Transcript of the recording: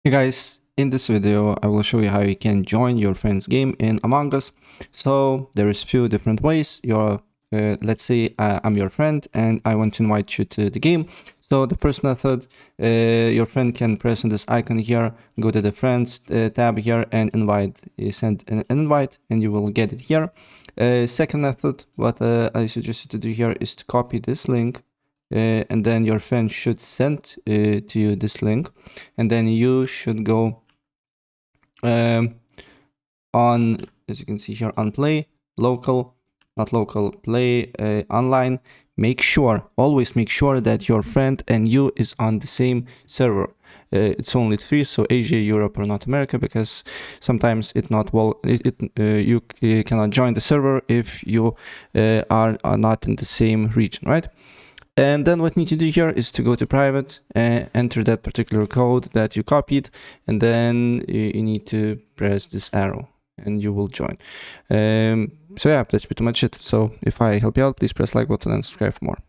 Hey guys, in this video I will show you how you can join your friend's game in Among Us. So there is few different ways. Let's say I'm your friend and I want to invite you to the game. So the first method, your friend can press on this icon here, go to the friends tab here and send an invite and you will get it here. Second method, what I suggest you to do here is to copy this link. And then your friend should send to you this link, and then you should go on, as you can see here, on play local, not local, play online. Always make sure that your friend and you is on the same server. It's only three, so Asia, Europe, or North America, because sometimes you cannot join the server if you are not in the same region, right? And then what you need to do here is to go to private and enter that particular code that you copied, and then you need to press this arrow and you will join. So yeah, that's pretty much it. So if I help you out, please press like button and subscribe for more.